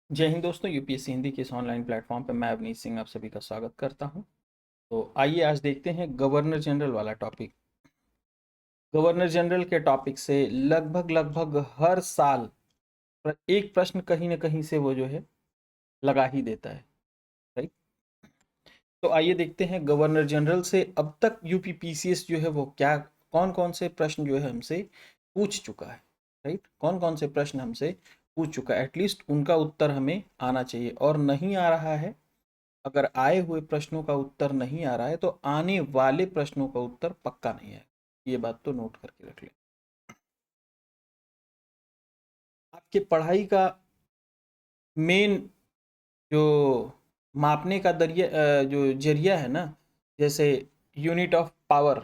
जय हिंद दोस्तों, यूपीएससी हिंदी के इस ऑनलाइन प्लेटफॉर्म पर मैं अवनीश सिंह आप सभी का स्वागत करता हूं। तो आइए आज देखते हैं गवर्नर जनरल वाला टॉपिक। गवर्नर जनरल के टॉपिक से लगभग हर साल एक प्रश्न कहीं ना कहीं से वो जो है लगा ही देता है। राइट। तो आइए देखते हैं गवर्नर जनरल से अब तक यूपी पीसीएस जो है वो क्या कौन कौन से प्रश्न जो है हमसे पूछ चुका है। राइट, कौन कौन से प्रश्न हमसे पूछ चुका है, एटलीस्ट उनका उत्तर हमें आना चाहिए। और नहीं आ रहा है, अगर आए हुए प्रश्नों का उत्तर नहीं आ रहा है तो आने वाले प्रश्नों का उत्तर पक्का नहीं है। ये बात तो नोट करके रख लें। आपके पढ़ाई का मेन जो मापने का दरिया जो जरिया है ना, जैसे यूनिट ऑफ पावर,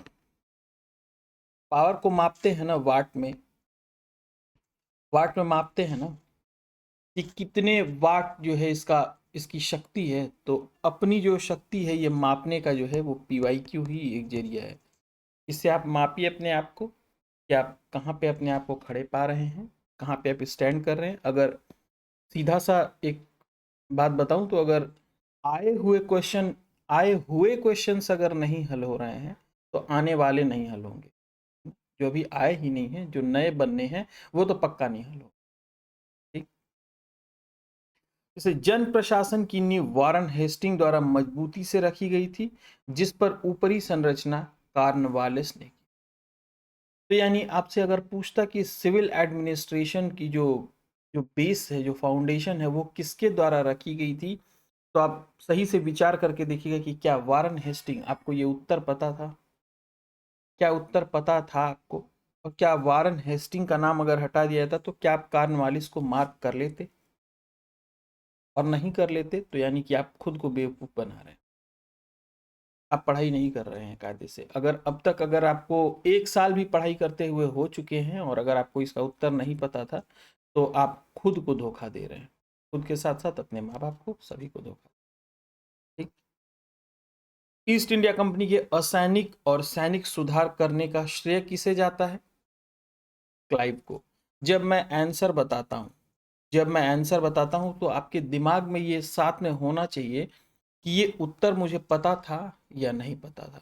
पावर को मापते हैं ना वाट में, वाट में मापते हैं ना कि कितने वाट जो है इसका इसकी शक्ति है। तो अपनी जो शक्ति है ये मापने का जो है वो पीवाई क्यू ही एक जरिया है। इससे आप मापिए अपने आप को कि आप कहाँ पे अपने आप को खड़े पा रहे हैं, कहाँ पे आप स्टैंड कर रहे हैं। अगर सीधा सा एक बात बताऊं तो अगर आए हुए क्वेश्चंस अगर नहीं हल हो रहे हैं तो आने वाले नहीं हल होंगे। जो अभी आए ही नहीं है, जो नए बनने हैं वो तो पक्का नहीं हल हो। ठीक। जैसे जन प्रशासन की नींव वारन हेस्टिंग द्वारा मजबूती से रखी गई थी, जिस पर ऊपरी संरचना कार्नवालिस ने। तो यानी आपसे अगर पूछता कि सिविल एडमिनिस्ट्रेशन की जो जो बेस है, जो फाउंडेशन है, वो किसके द्वारा रखी गई थी, तो आप सही से विचार करके देखिएगा कि क्या वारन हेस्टिंग, आपको ये उत्तर पता था? क्या उत्तर पता था आपको? और क्या वारन हेस्टिंग का नाम अगर हटा दिया जाता तो क्या आप कार्नवालिस को मार्क कर लेते? और नहीं कर लेते तो यानी कि आप खुद को बेवकूफ़ बना रहे हैं, आप पढ़ाई नहीं कर रहे हैं कायदे से। अगर अब तक अगर आपको एक साल भी पढ़ाई करते हुए हो चुके हैं और अगर आपको इसका उत्तर नहीं पता था तो आप खुद को धोखा दे रहे हैं, खुद के साथ साथ अपने माँ बाप को, सभी को धोखा। ठीक। ईस्ट इंडिया कंपनी के असैनिक और सैनिक सुधार करने का श्रेय किसे जाता है? क्लाइव को। जब मैं आंसर बताता हूं जब मैं आंसर बताता हूं तो आपके दिमाग में ये साथ में होना चाहिए कि ये उत्तर मुझे पता था या नहीं पता था।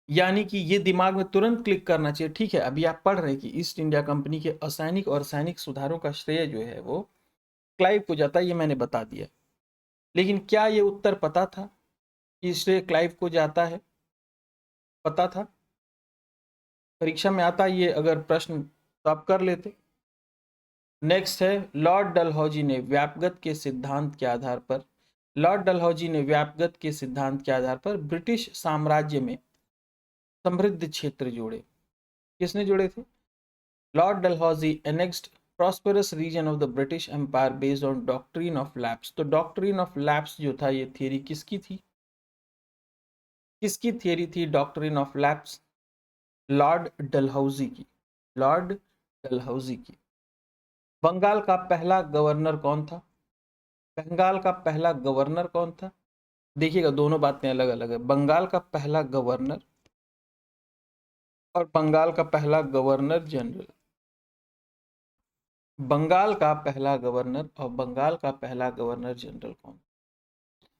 यानी कि ये दिमाग में तुरंत क्लिक करना चाहिए। ठीक है, अभी आप पढ़ रहे हैं कि ईस्ट इंडिया कंपनी के असैनिक और सैनिक सुधारों का श्रेय जो है वो क्लाइव को जाता है, ये मैंने बता दिया। लेकिन क्या ये उत्तर पता था कि श्रेय क्लाइव को जाता है? पता था? परीक्षा में आता ये अगर प्रश्न तो आप कर लेते। नेक्स्ट है, लॉर्ड डलहौजी ने व्यापगत के सिद्धांत के आधार पर लॉर्ड डलहौजी ने व्यापगत के सिद्धांत के आधार पर ब्रिटिश साम्राज्य में समृद्ध क्षेत्र जोड़े। किसने जोड़े थे? Lord Dalhousie annexed prosperous region of the British Empire based on doctrine of lapse। तो डॉक्ट्रिन ऑफ लैप्स जो था, ये थियरी किसकी थी? किसकी थियरी थी doctrine of lapse? Lord Dalhousie की। लॉर्ड डलहौजी की। बंगाल का पहला गवर्नर कौन था? बंगाल का पहला गवर्नर कौन था? देखिएगा, दोनों बातें अलग अलग है। बंगाल का पहला गवर्नर और बंगाल का पहला गवर्नर जनरल। बंगाल का पहला गवर्नर और बंगाल का पहला गवर्नर जनरल कौन?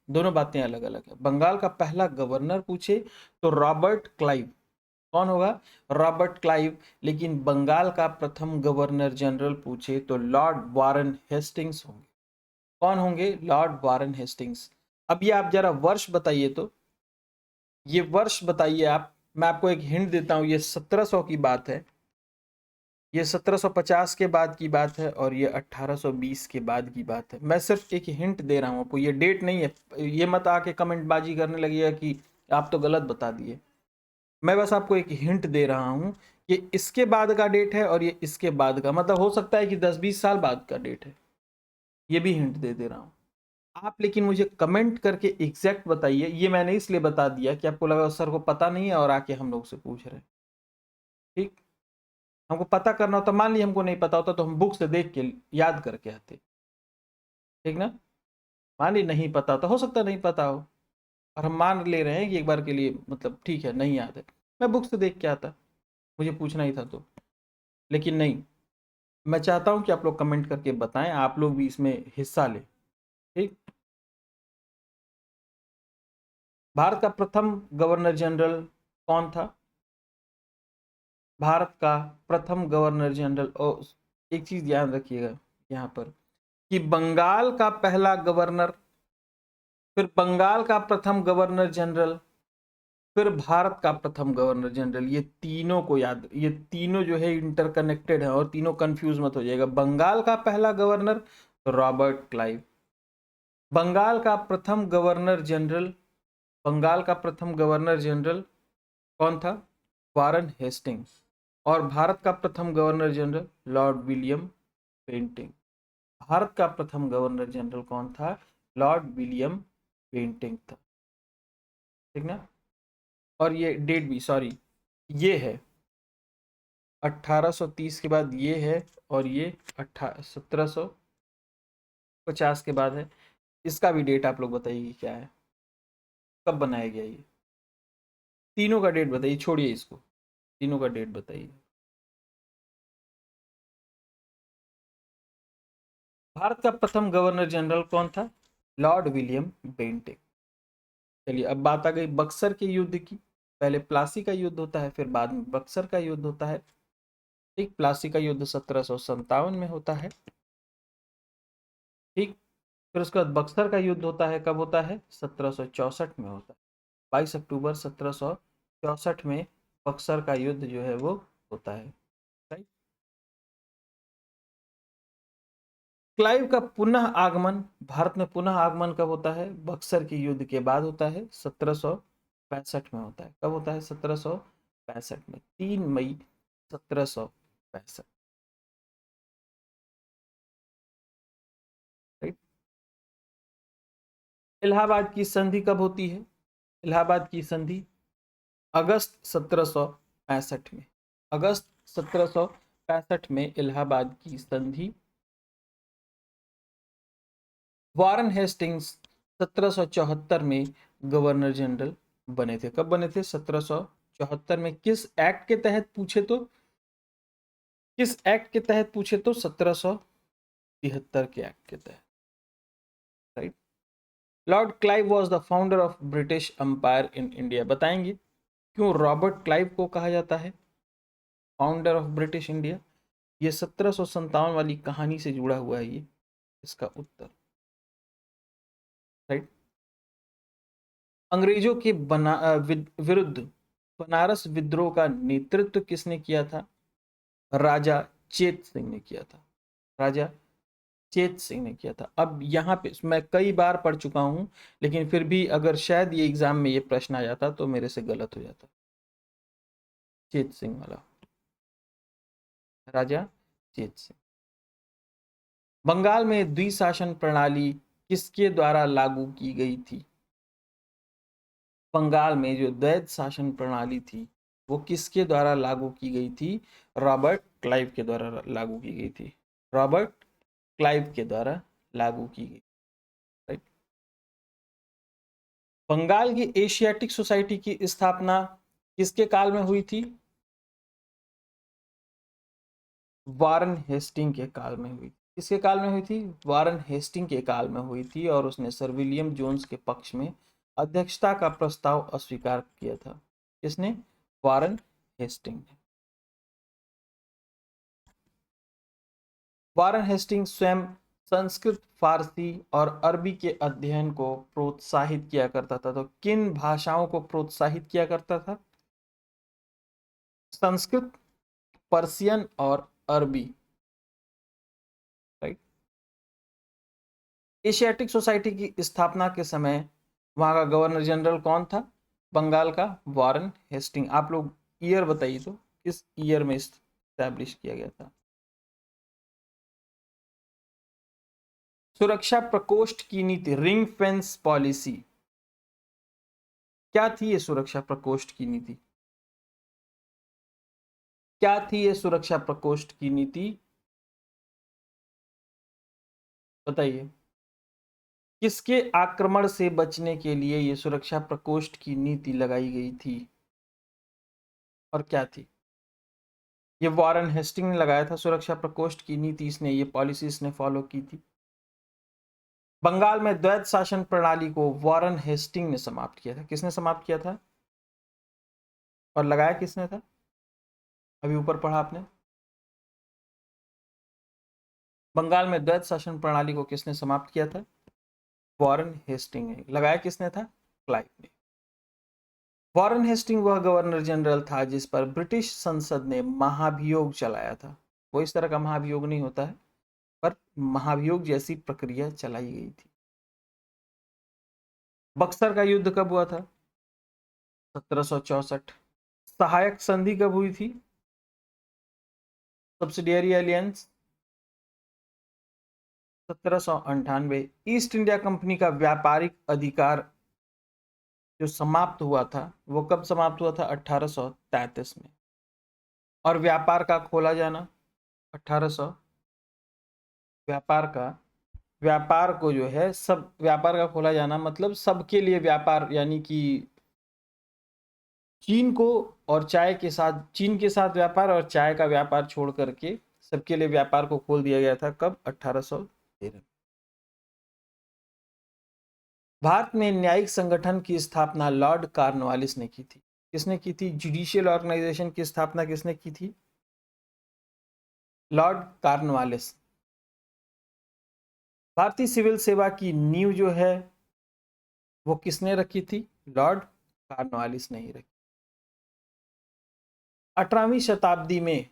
दोनों बातें अलग अलग है। बंगाल का पहला गवर्नर पूछे तो रॉबर्ट क्लाइव। कौन होगा? Robert Clive. लेकिन बंगाल का प्रथम गवर्नर जनरल पूछे तो लॉर्ड वारन हेस्टिंग्स होंगे। कौन होंगे? Lord Warren Hastings. अब ये आप जरा वर्ष बताइए, तो ये वर्ष बताइए आप। मैं आपको एक हिंट देता हूं, ये 1700 की बात है, ये 1750 के बाद की बात है और ये 1820 के बाद की बात है। मैं सिर्फ एक हिंट दे रहा हूँ आपको, ये डेट नहीं है। ये मत आके कमेंट बाजी करने लगिएगा कि आप तो गलत बता दिए। मैं बस आपको एक हिंट दे रहा हूँ, ये इसके बाद का डेट है और ये इसके बाद का, मतलब हो सकता है कि 10-20 साल बाद का डेट है। ये भी हिंट दे रहा हूँ आप, लेकिन मुझे कमेंट करके एग्जैक्ट बताइए। ये मैंने इसलिए बता दिया कि आपको लगा सर को पता नहीं है और आके हम लोग से पूछ रहे हैं। ठीक। हमको पता करना होता, मान लीजिए हमको नहीं पता होता तो हम बुक से देख के याद करके आते। ठीक ना? मान ली नहीं पता, तो हो सकता नहीं पता हो, और हम मान ले रहे हैं कि एक बार के लिए मतलब ठीक है नहीं याद है, मैं बुक से देख के आता, मुझे पूछना ही था तो। लेकिन नहीं, मैं चाहता हूं कि आप लोग कमेंट करके बताएं, आप लोग भी इसमें हिस्सा लें। ठीक। भारत का प्रथम गवर्नर जनरल कौन था? भारत का प्रथम गवर्नर जनरल, और एक चीज याद रखिएगा यहाँ पर कि बंगाल का पहला गवर्नर, फिर बंगाल का प्रथम गवर्नर जनरल, फिर भारत का प्रथम गवर्नर जनरल, ये तीनों को याद, ये तीनों जो है इंटरकनेक्टेड है और तीनों कंफ्यूज मत हो जाएगा। बंगाल का पहला गवर्नर रॉबर्ट क्लाइव, बंगाल का प्रथम गवर्नर जनरल, बंगाल का प्रथम गवर्नर जनरल कौन था? Warren Hastings. और भारत का प्रथम governor general Lord William Bentinck. भारत का प्रथम गवर्नर जनरल कौन था? लॉर्ड विलियम बेंटिंग था। ठीक ना? और ये डेट भी, सॉरी, ये है 1830 के बाद ये है, और ये 1750 के बाद है। इसका भी डेट आप लोग बताइए क्या है, कब बनाया गया ये? तीनों का डेट बताइए, छोड़िए इसको, तीनों का डेट बताइए। भारत का प्रथम गवर्नर जनरल कौन था? Lord William Bentinck. चलिए अब बात आ गई बक्सर के युद्ध की। पहले प्लासी का युद्ध होता है, फिर बाद में बक्सर का युद्ध होता है। ठीक, प्लासी का युद्ध 1757 में होता है। ठीक, फिर उसके बाद बक्सर का युद्ध होता है, कब होता है? 1764 में होता है। 22 अक्टूबर 1764 में बक्सर का युद्ध जो है वो होता है। राइट। क्लाइव का पुनः आगमन, भारत में पुनः आगमन कब होता है? बक्सर के युद्ध के बाद होता है, 1765 में होता है। कब होता है? 1765 में, 3 मई 1765। राइट। इलाहाबाद की संधि कब होती है? इलाहाबाद की संधि अगस्त 1765 में, अगस्त 1765 में इलाहाबाद की संधि। वारन हेस्टिंग्स 1774 में गवर्नर जनरल बने थे। कब बने थे? 1774 में। किस एक्ट के तहत पूछे तो, किस एक्ट के तहत पूछे तो 1773 के एक्ट के तहत। Right. Lord Clive was the founder of British Empire in India. बताएंगे क्यों रॉबर्ट क्लाइव को कहा जाता है फाउंडर ऑफ ब्रिटिश इंडिया? ये 1757 वाली कहानी से जुड़ा हुआ है ये इसका उत्तर। राइट। अंग्रेजों के विरुद्ध बनारस विद्रोह का नेतृत्व किसने किया था? राजा चेत सिंह ने किया था। राजा चेत सिंह ने किया था। अब यहाँ पे मैं कई बार पढ़ चुका हूं, लेकिन फिर भी अगर शायद ये एग्जाम में ये प्रश्न आ जाता तो मेरे से गलत हो जाता। चेत सिंह वाला, राजा चेत सिंह। बंगाल में द्विशासन प्रणाली किसके द्वारा लागू की गई थी? बंगाल में जो द्वैध शासन प्रणाली थी वो किसके द्वारा लागू की गई थी? रॉबर्ट क्लाइव के द्वारा लागू की गई थी। रॉबर्ट क्लाइव के द्वारा लागू की गई। राइट। बंगाल की एशियाटिक सोसाइटी की स्थापना किसके काल में हुई थी? वारन हेस्टिंग के काल में हुई। किसके काल में हुई थी? वारन हेस्टिंग के काल में हुई थी, और उसने सर विलियम जोन्स के पक्ष में अध्यक्षता का प्रस्ताव अस्वीकार किया था। किसने? वारन हेस्टिंग ने। वारन हेस्टिंग स्वयं संस्कृत, फारसी और अरबी के अध्ययन को प्रोत्साहित किया करता था। तो किन भाषाओं को प्रोत्साहित किया करता था? संस्कृत, पर्शियन और अरबी। राइट। एशियाटिक सोसाइटी की स्थापना के समय वहां का गवर्नर जनरल कौन था? बंगाल का वारन हेस्टिंग। आप लोग ईयर बताइए तो, किस ईयर में स्टैब्लिश किया गया था? सुरक्षा प्रकोष्ठ की नीति, रिंग फेंस पॉलिसी, क्या थी ये सुरक्षा प्रकोष्ठ की नीति? क्या थी ये सुरक्षा प्रकोष्ठ की नीति? बताइए। किसके आक्रमण से बचने के लिए ये सुरक्षा प्रकोष्ठ की नीति लगाई गई थी, और क्या थी? ये वॉरेन हेस्टिंग ने लगाया था सुरक्षा प्रकोष्ठ की नीति, इसने ये पॉलिसी इसने फॉलो की थी। बंगाल में द्वैत शासन प्रणाली को वॉरेन हेस्टिंग ने समाप्त किया था। किसने समाप्त किया था और लगाया किसने था? अभी ऊपर पढ़ा आपने। बंगाल में द्वैत शासन प्रणाली को किसने समाप्त किया था? वॉरेन हेस्टिंग ने। लगाया किसने था? क्लाइव ने। वॉरेन हेस्टिंग वह गवर्नर जनरल था जिस पर ब्रिटिश संसद ने महाभियोग चलाया था। वो इस तरह का महाभियोग नहीं होता है, पर महाभियोग जैसी प्रक्रिया चलाई गई थी। बक्सर का युद्ध कब हुआ था? 1764। सहायक संधि कब हुई थी? Subsidiary aliens 1798। East India company का व्यापारिक अधिकार जो समाप्त हुआ था वो कब समाप्त हुआ था? 1833 में। और व्यापार का खोला जाना 1800। व्यापार को जो है सब, व्यापार का खोला जाना मतलब सबके लिए व्यापार, यानी कि चीन को और चाय के साथ, चीन के साथ व्यापार और चाय का व्यापार छोड़ करके सबके लिए व्यापार को खोल दिया गया था। कब? 1813। भारत में न्यायिक संगठन की स्थापना लॉर्ड कॉर्नवालिस ने की थी। किसने की थी? जुडिशियल ऑर्गेनाइजेशन की स्थापना किसने की थी? Lord Cornwallis. भारतीय सिविल सेवा की नींव जो है वो किसने रखी थी? लॉर्ड कॉर्नवालिस ने ही रखी। 18वीं शताब्दी में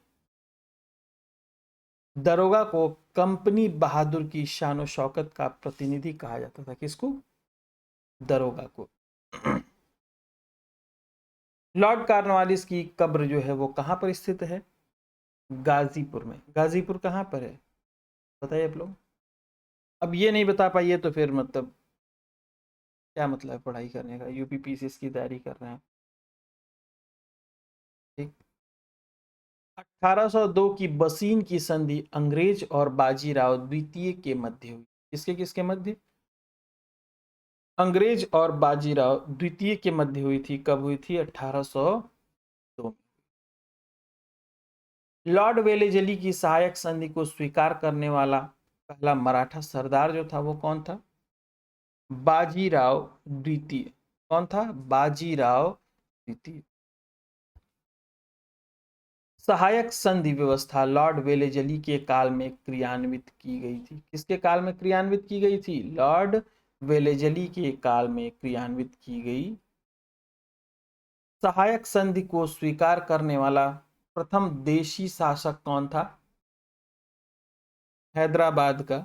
दरोगा को कंपनी बहादुर की शान शौकत का प्रतिनिधि कहा जाता था। किसको? दरोगा को। लॉर्ड कॉर्नवालिस की कब्र जो है वो कहां पर स्थित है? गाजीपुर में। गाजीपुर कहां पर है बताइए आप लोग। अब ये नहीं बता पाइए तो फिर मतलब क्या मतलब है पढ़ाई करने का? यूपीपीसीएस की तैयारी कर रहे हैं, ठीक। 1802 की बसीन की संधि अंग्रेज और बाजीराव द्वितीय के मध्य हुई। किसके किसके मध्य? अंग्रेज और बाजीराव द्वितीय के मध्य हुई थी। कब हुई थी? 1802 में। लॉर्ड वेलेजली की सहायक संधि को स्वीकार करने वाला पहला मराठा सरदार जो था वो कौन था? बाजीराव द्वितीय। कौन था? बाजीराव द्वितीय। सहायक संधि व्यवस्था लॉर्ड वेलेजली के काल में क्रियान्वित की गई थी। किसके काल में क्रियान्वित की गई थी? लॉर्ड वेलेजली के काल में क्रियान्वित की गई। सहायक संधि को स्वीकार करने वाला प्रथम देशी शासक कौन था? हैदराबाद का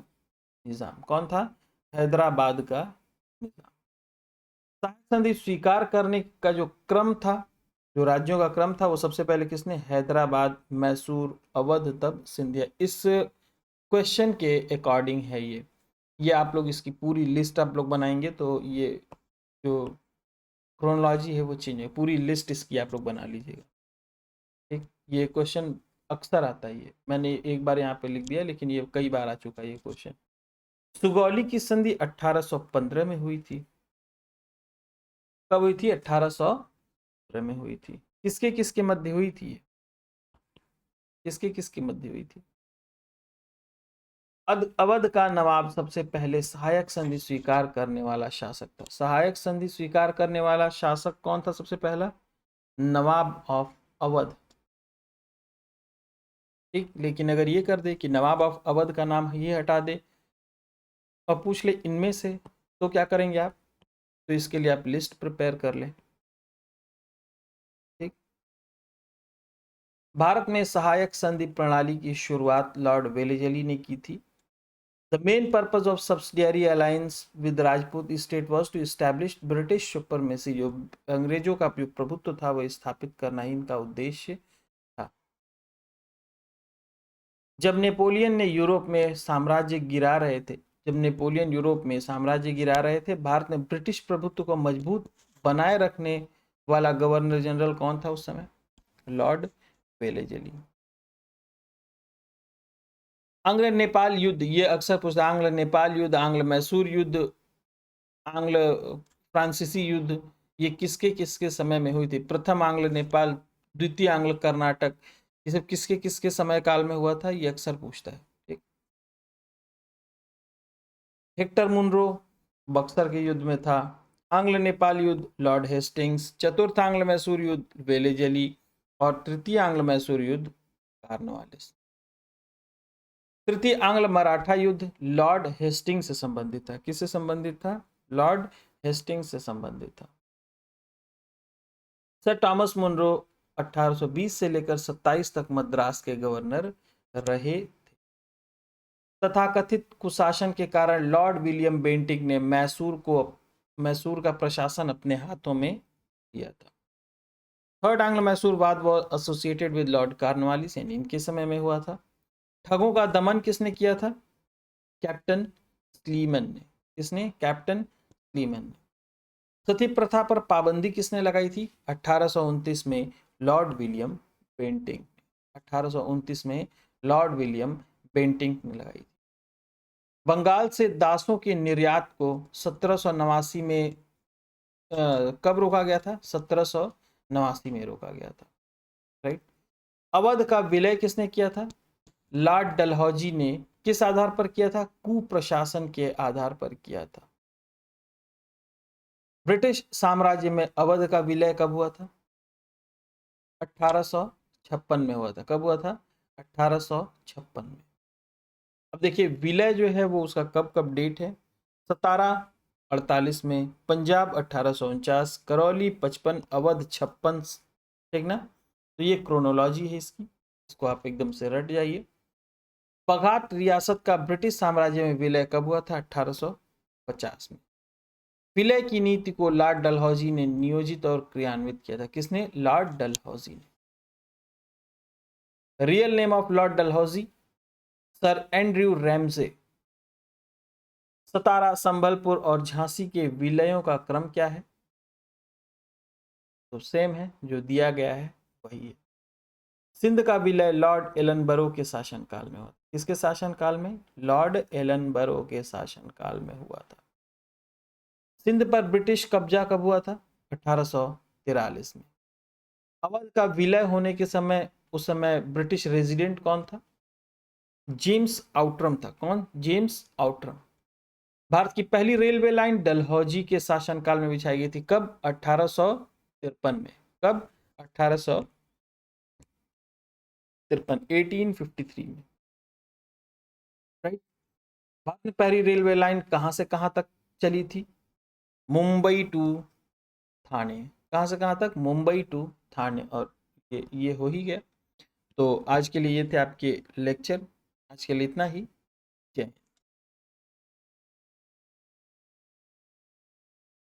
निजाम। कौन था? हैदराबाद का निजाम। सहायक संधि स्वीकार करने का जो क्रम था, जो राज्यों का क्रम था, वो सबसे पहले किसने? हैदराबाद, मैसूर, अवध, तब सिंधिया। इस क्वेश्चन के अकॉर्डिंग है ये आप लोग इसकी पूरी लिस्ट आप लोग बनाएंगे तो ये जो क्रोनोलॉजी है वो चेंज है। पूरी लिस्ट इसकी आप लोग बना लीजिएगा, ठीक। ये क्वेश्चन अक्सर आता है, ये मैंने एक बार यहाँ पे लिख दिया लेकिन ये कई बार आ चुका है ये क्वेश्चन। सुगौली की संधि 1815 में हुई थी। कब हुई थी? 1815 में हुई थी। किसके किसके मध्य हुई थी? किसके किसके मध्य हुई थी? अवध का नवाब सबसे पहले सहायक संधि स्वीकार करने वाला शासक था। सहायक संधि स्वीकार करने वाला शासक कौन था सबसे पहला? नवाब ऑफ अवध, ठीक। लेकिन अगर ये कर दे कि नवाब ऑफ अवध का नाम ये हटा दे और पूछ ले इनमें से, तो क्या करेंगे आप? तो इसके लिए आप लिस्ट प्रिपेयर कर लें, ठीक। भारत में सहायक संधि प्रणाली की शुरुआत लॉर्ड वेलेजली ने की थी। The main purpose of subsidiary alliance with Rajput state was to establish British supremacy। जो अंग्रेजों का जो प्रभुत्व था वो स्थापित करना ही इनका उद्देश्य था। जब नेपोलियन ने यूरोप में साम्राज्य गिरा रहे थे, जब नेपोलियन यूरोप में साम्राज्य गिरा रहे थे, भारत में ब्रिटिश प्रभुत्व को मजबूत बनाए रखने वाला गवर्नर जनरल कौन था उस समय? Lord Wellesley. आंग्ल नेपाल युद्ध, ये अक्सर पूछता है। आंग्ल नेपाल युद्ध, आंग्ल मैसूर युद्ध, आंग्ल फ्रांसीसी युद्ध, ये किसके किसके समय में हुई थी? प्रथम आंग्ल नेपाल, द्वितीय आंग्ल कर्नाटक, ये सब किसके किसके समय काल में हुआ था? ये अक्सर पूछता है, ठीक। हेक्टर मुनरो बक्सर के युद्ध में था। आंग्ल नेपाल युद्ध लॉर्ड हेस्टिंग्स। चतुर्थ आंग्ल मैसूर युद्ध वेलेजली। और तृतीय आंग्ल मैसूर युद्ध कॉर्नवालिस। तृतीय आंग्ल मराठा युद्ध लॉर्ड हेस्टिंग्स से संबंधित था। किससे संबंधित था? लॉर्ड हेस्टिंग्स से संबंधित था। सर टॉमस मुनरो 1820 से लेकर 27 तक मद्रास के गवर्नर रहे थे। तथाकथित कुशासन के कारण लॉर्ड विलियम बेंटिक ने मैसूर का प्रशासन अपने हाथों में लिया था। थर्ड आंग्ल मैसूर वाद was associated with Lord Cornwallis, यानी इनके समय में हुआ था। ठगों का दमन किसने किया था? कैप्टन स्लीमन ने। किसने? कैप्टन स्लीमन ने। सती प्रथा पर पाबंदी किसने लगाई थी? 1829 में लॉर्ड विलियम बेंटिंक। 1829 में लॉर्ड विलियम बेंटिंक ने लगाई थी। बंगाल से दासों के निर्यात को 1789 में कब रोका गया था? 1789 में रोका गया था, राइट। अवध का विलय किसने किया था? लॉर्ड डलहौजी ने। किस आधार पर किया था? कुप्रशासन के आधार पर किया था। ब्रिटिश साम्राज्य में अवध का विलय कब हुआ था? 1856 में हुआ था। कब हुआ था? 1856 में। अब देखिए विलय जो है वो उसका कब कब डेट है? 1748 में, पंजाब 1849, करौली 55, अवध 56, ठीक ना। तो ये क्रोनोलॉजी है इसकी, इसको आप एकदम से रट जाइए। पघाट रियासत का ब्रिटिश साम्राज्य में विलय कब हुआ था? 1850 में। विलय की नीति को लॉर्ड डलहौजी ने नियोजित और क्रियान्वित किया था। किसने? लॉर्ड डलहौजी ने। Real name of lord Dalhousie sir Andrew Ramsay. Satara, Sambalpur और झांसी के विलयों का क्रम क्या है? तो सेम है, जो दिया गया है वही है। सिंध का विलय लॉर्ड एलनबरो के शासनकाल में हुआ। किसके शासनकाल में? लॉर्ड एलनबरो के शासनकाल में हुआ था। सिंध पर ब्रिटिश कब्जा कब हुआ था? 1843 में। अवध का विलय होने के समय उस समय ब्रिटिश रेजिडेंट कौन था? जेम्स आउटरम था। कौन? James Outram. भारत की पहली रेलवे लाइन डलहौजी के शासनकाल में बिछाई गई थी। कब? 1853 में। कब? 1853, 1853 में, राइट। भारत में पहली रेलवे लाइन कहां से कहां तक चली थी? मुंबई टू थाने। कहां से कहां तक? मुंबई टू थाने। और ये हो ही गया। तो आज के लिए ये थे आपके लेक्चर। आज के लिए इतना ही। जय हिंद।